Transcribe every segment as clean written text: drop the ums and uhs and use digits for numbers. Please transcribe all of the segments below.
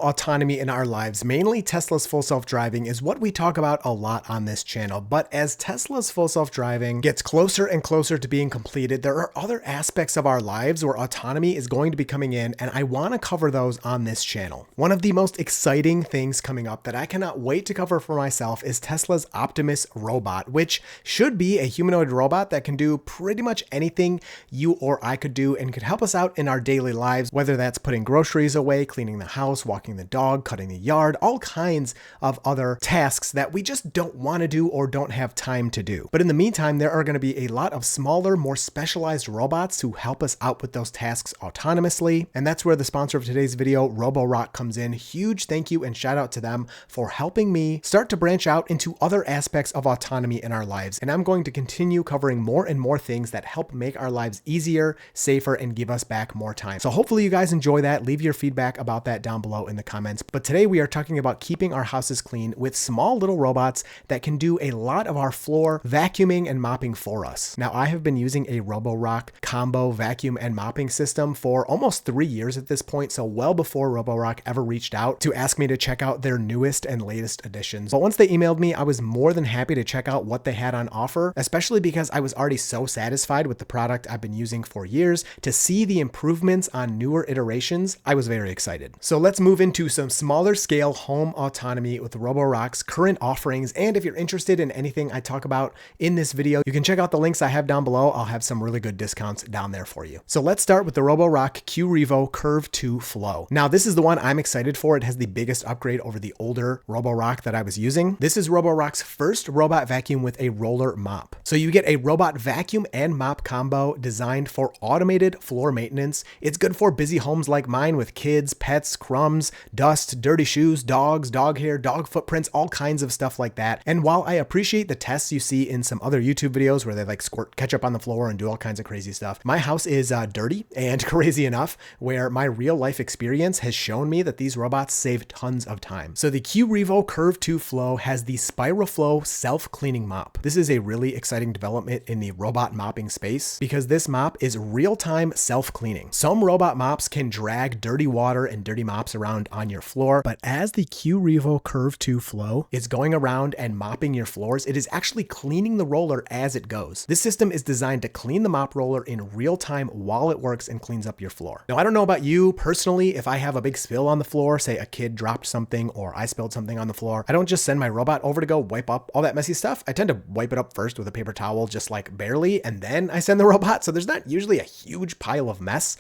Autonomy in our lives, mainly Tesla's full self-driving, is what we talk about a lot on this channel. But as Tesla's full self-driving gets closer and closer to being completed, there are other aspects of our lives where autonomy is going to be coming in, and I want to cover those on this channel. One of the most exciting things coming up that I cannot wait to cover for myself is Tesla's Optimus robot, which should be a humanoid robot that can do pretty much anything you or I could do and could help us out in our daily lives, whether that's putting groceries away, cleaning the house, walking the dog, cutting the yard, all kinds of other tasks that we just don't want to do or don't have time to do. But in the meantime, there are going to be a lot of smaller, more specialized robots to help us out with those tasks autonomously. And that's where the sponsor of today's video, Roborock, comes in. Huge thank you and shout out to them for helping me start to branch out into other aspects of autonomy in our lives. And I'm going to continue covering more and more things that help make our lives easier, safer, and give us back more time. So hopefully you guys enjoy that. Leave your feedback about that down below in the comments. But today we are talking about keeping our houses clean with small little robots that can do a lot of our floor vacuuming and mopping for us. Now, I have been using a Roborock combo vacuum and mopping system for almost 3 years at this point, so well before Roborock ever reached out to ask me to check out their newest and latest additions. But once they emailed me, I was more than happy to check out what they had on offer, especially because I was already so satisfied with the product I've been using for years. To see the improvements on newer iterations, I was very excited. So let's move into some smaller scale home autonomy with Roborock's current offerings. And if you're interested in anything I talk about in this video, you can check out the links I have down below. I'll have some really good discounts down there for you. So let's start with the Roborock Qrevo Curv 2 Flow. Now, this is the one I'm excited for. It has the biggest upgrade over the older Roborock that I was using. This is Roborock's first robot vacuum with a roller mop. So you get a robot vacuum and mop combo designed for automated floor maintenance. It's good for busy homes like mine with kids, pets, crumbs, dust, dirty shoes, dogs, dog hair, dog footprints, all kinds of stuff like that. And while I appreciate the tests you see in some other YouTube videos where they like squirt ketchup on the floor and do all kinds of crazy stuff, my house is dirty and crazy enough where my real life experience has shown me that these robots save tons of time. So the Qrevo Curv 2 Flow has the Spiral Flow self-cleaning mop. This is a really exciting development in the robot mopping space because this mop is real-time self-cleaning. Some robot mops can drag dirty water and dirty mops around on your floor, but as the Qrevo Curv 2 Flow is going around and mopping your floors, it is actually cleaning the roller as it goes. This system is designed to clean the mop roller in real time while it works and cleans up your floor. Now, I don't know about you personally, if I have a big spill on the floor, say a kid dropped something or I spilled something on the floor, I don't just send my robot over to go wipe up all that messy stuff. I tend to wipe it up first with a paper towel, just like barely, and then I send the robot. So there's not usually a huge pile of mess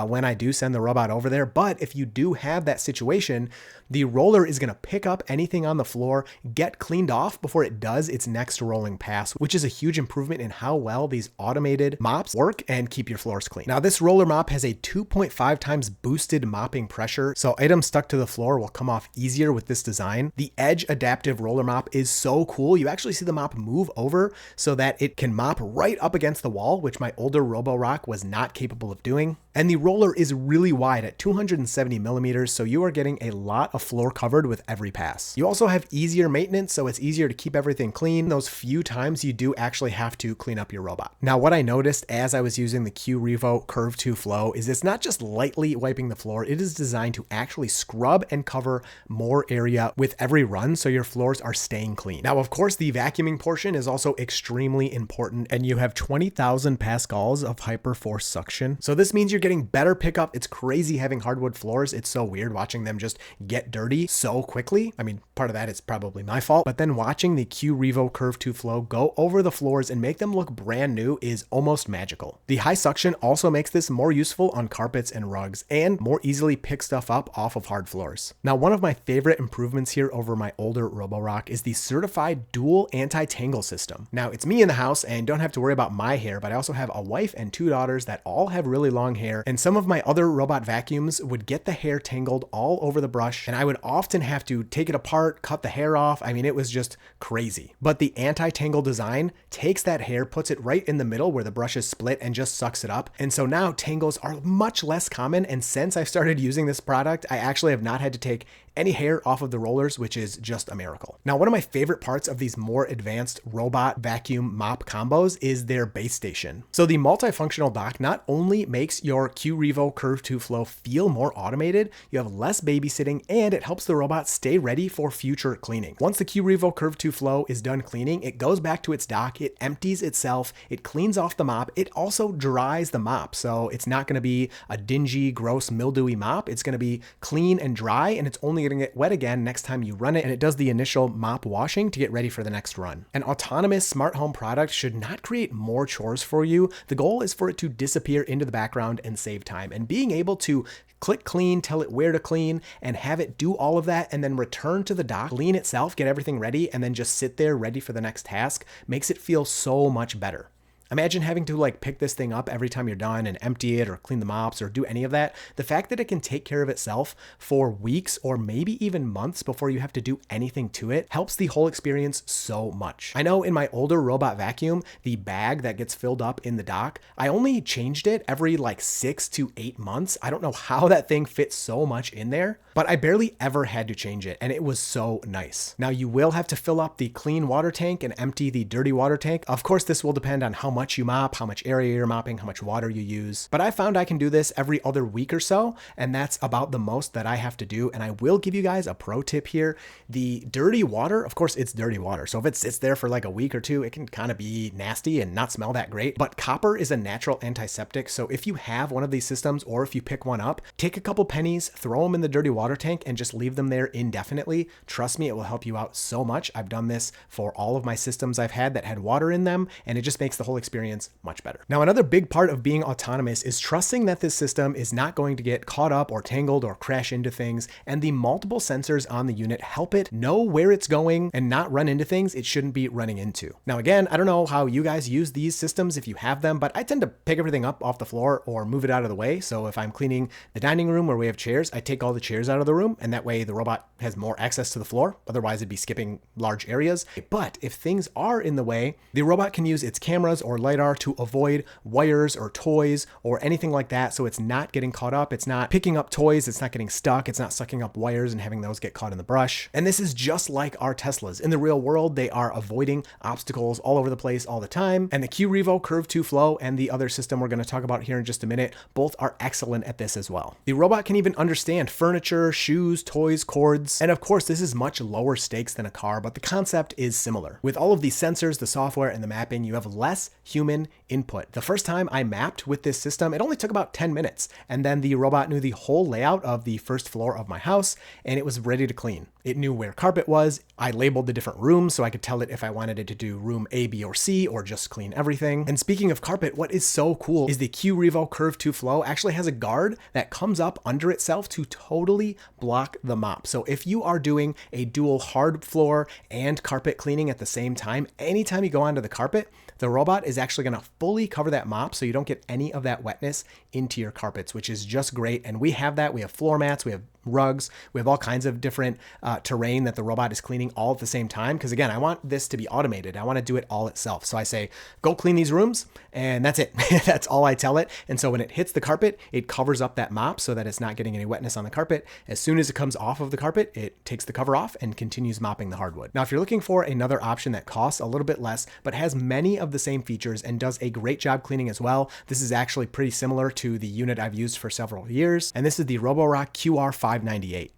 when I do send the robot over there. But if you do have that situation, the roller is going to pick up anything on the floor, get cleaned off before it does its next rolling pass, which is a huge improvement in how well these automated mops work and keep your floors clean. Now, this roller mop has a 2.5 times boosted mopping pressure, so items stuck to the floor will come off easier with this design. The Edge adaptive roller mop is so cool. You actually see the mop move over so that it can mop right up against the wall, which my older Roborock was not capable of doing. And the roller is really wide at 270 millimeters, so you are getting a lot of floor covered with every pass. You also have easier maintenance, so it's easier to keep everything clean those few times you do actually have to clean up your robot. Now, what I noticed as I was using the Qrevo Curv 2 Flow is it's not just lightly wiping the floor, it is designed to actually scrub and cover more area with every run, so your floors are staying clean. Now, of course, the vacuuming portion is also extremely important, and you have 20,000 pascals of HyperForce suction. So this means you're getting better pickup. It's crazy having hardwood floors. It's so weird watching them just get dirty so quickly. I mean, part of that is probably my fault, but then watching the Qrevo Curv 2 Flow go over the floors and make them look brand new is almost magical. The high suction also makes this more useful on carpets and rugs and more easily pick stuff up off of hard floors. Now, one of my favorite improvements here over my older Roborock is the certified dual anti-tangle system. Now, it's me in the house and don't have to worry about my hair, but I also have a wife and 2 daughters that all have really long hair, and some of my other robot vacuums would get the hair tangled all over the brush, and I would often have to take it apart, cut the hair off. I mean, it was just crazy. But the anti-tangle design takes that hair, puts it right in the middle where the brush is split, and just sucks it up. And so now tangles are much less common, and since I started using this product, I actually have not had to take any hair off of the rollers, which is just a miracle. Now, one of my favorite parts of these more advanced robot vacuum mop combos is their base station. So the multifunctional dock not only makes your Qrevo Curv 2 flow feel more automated, you have less babysitting, and it helps the robot stay ready for future cleaning. Once the Qrevo Curv 2 flow is done cleaning, it goes back to its dock, it empties itself, it cleans off the mop, it also dries the mop. So it's not going to be a dingy, gross, mildewy mop. It's going to be clean and dry, and it's only going to get wet again next time you run it, and it does the initial mop washing to get ready for the next run. An autonomous smart home product should not create more chores for you. The goal is for it to disappear into the background and save time, and being able to click clean, tell it where to clean, and have it do all of that and then return to the dock, clean itself, get everything ready, and then just sit there ready for the next task makes it feel so much better. Imagine having to like pick this thing up every time you're done and empty it or clean the mops or do any of that. The fact that it can take care of itself for weeks or maybe even months before you have to do anything to it helps the whole experience so much. I know in my older robot vacuum, the bag that gets filled up in the dock, I only changed it every like 6 to 8 months. I don't know how that thing fits so much in there, but I barely ever had to change it, and it was so nice. Now you will have to fill up the clean water tank and empty the dirty water tank. Of course, this will depend on how much you mop, how much area you're mopping, how much water you use. But I found I can do this every other week or so, and that's about the most that I have to do. And I will give you guys a pro tip here. The dirty water, of course, it's dirty water. So if it sits there for like a week or two, it can kind of be nasty and not smell that great. But copper is a natural antiseptic. So if you have one of these systems or if you pick one up, take a couple pennies, throw them in the dirty water tank and just leave them there indefinitely. Trust me, it will help you out so much. I've done this for all of my systems I've had that had water in them, and it just makes the whole experience much better. Now, another big part of being autonomous is trusting that this system is not going to get caught up or tangled or crash into things, and the multiple sensors on the unit help it know where it's going and not run into things it shouldn't be running into. Now, again, I don't know how you guys use these systems if you have them, but I tend to pick everything up off the floor or move it out of the way. So if I'm cleaning the dining room where we have chairs, I take all the chairs out of the room, and that way the robot has more access to the floor. Otherwise, it'd be skipping large areas. But if things are in the way, the robot can use its cameras or LiDAR to avoid wires or toys or anything like that. So it's not getting caught up. It's not picking up toys. It's not getting stuck. It's not sucking up wires and having those get caught in the brush. And this is just like our Teslas. In the real world, they are avoiding obstacles all over the place all the time. And the Qrevo Curv 2 Flow and the other system we're going to talk about here in just a minute, both are excellent at this as well. The robot can even understand furniture, shoes, toys, cords. And of course, this is much lower stakes than a car, but the concept is similar. With all of the sensors, the software, and the mapping, you have less human input. The first time I mapped with this system, it only took about 10 minutes. And then the robot knew the whole layout of the first floor of my house, and it was ready to clean. It knew where carpet was. I labeled the different rooms so I could tell it if I wanted it to do room A, B, or C, or just clean everything. And speaking of carpet, what is so cool is the Qrevo Curv 2 Flow actually has a guard that comes up under itself to totally block the mop. So if you are doing a dual hard floor and carpet cleaning at the same time, anytime you go onto the carpet, the robot is actually going to fully cover that mop so you don't get any of that wetness into your carpets, which is just great. And we have that. We have floor mats, we have rugs, we have all kinds of different terrain that the robot is cleaning all at the same time. Because again, I want this to be automated. I want to do it all itself. So I say, go clean these rooms, and that's it. That's all I tell it. And so when it hits the carpet, it covers up that mop so that it's not getting any wetness on the carpet. As soon as it comes off of the carpet, it takes the cover off and continues mopping the hardwood. Now, if you're looking for another option that costs a little bit less, but has many of the same features and does a great job cleaning as well, this is actually pretty similar to the unit I've used for several years. And this is the Roborock Q598.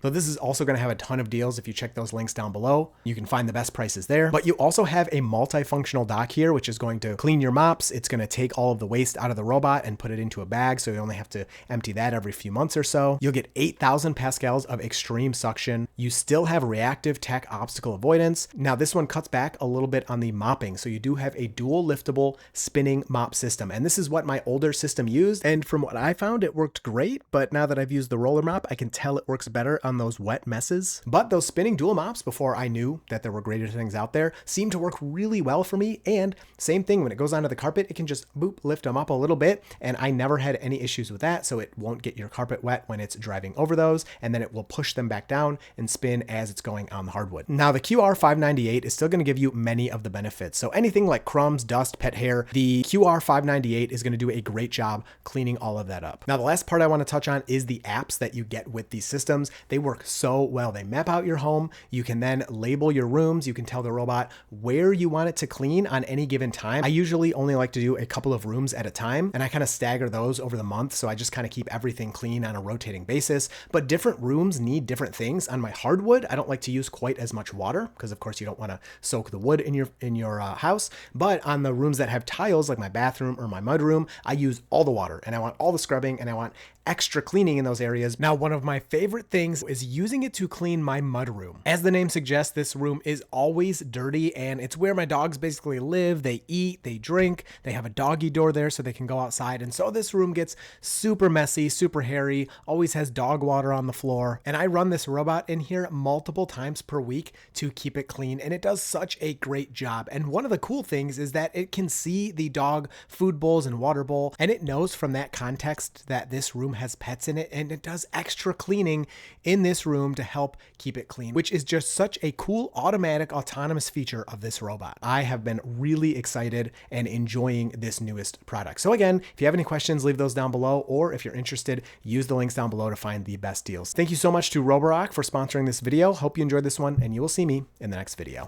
So this is also going to have a ton of deals. If you check those links down below, you can find the best prices there. But you also have a multifunctional dock here, which is going to clean your mops. It's going to take all of the waste out of the robot and put it into a bag. So you only have to empty that every few months or so. You'll get 8,000 pascals of extreme suction. You still have reactive tech obstacle avoidance. Now this one cuts back a little bit on the mopping. So you do have a dual liftable spinning mop system. And this is what my older system used. And from what I found, it worked great. But now that I've used the roller mop, I can tell it works better on those wet messes. But those spinning dual mops, before I knew that there were greater things out there, seem to work really well for me. And same thing, when it goes onto the carpet, it can just boop, lift them up a little bit. And I never had any issues with that. So it won't get your carpet wet when it's driving over those. And then it will push them back down and spin as it's going on the hardwood. Now the QR598 is still going to give you many of the benefits. So anything like crumbs, dust, pet hair, the QR598 is going to do a great job cleaning all of that up. Now the last part I want to touch on is the apps that you get with these systems. They work so well. They map out your home. You can then label your rooms. You can tell the robot where you want it to clean on any given time. I usually only like to do a couple of rooms at a time, and I kind of stagger those over the month. So I just kind of keep everything clean on a rotating basis, but different rooms need different things. On my hardwood, I don't like to use quite as much water because of course you don't want to soak the wood in your house. But on the rooms that have tiles, like my bathroom or my mudroom, I use all the water and I want all the scrubbing and I want extra cleaning in those areas. Now, one of my favorite things is using it to clean my mudroom. As the name suggests, this room is always dirty and it's where my dogs basically live. They eat, they drink, they have a doggy door there so they can go outside. And so this room gets super messy, super hairy, always has dog water on the floor. And I run this robot in here multiple times per week to keep it clean. And it does such a great job. And one of the cool things is that it can see the dog food bowls and water bowl, and it knows from that context that this room has pets in it, and it does extra cleaning in this room to help keep it clean, which is just such a cool automatic autonomous feature of this robot. I have been really excited and enjoying this newest product. So again, if you have any questions, leave those down below, or if you're interested, use the links down below to find the best deals. Thank you so much to Roborock for sponsoring this video. Hope you enjoyed this one, and you will see me in the next video.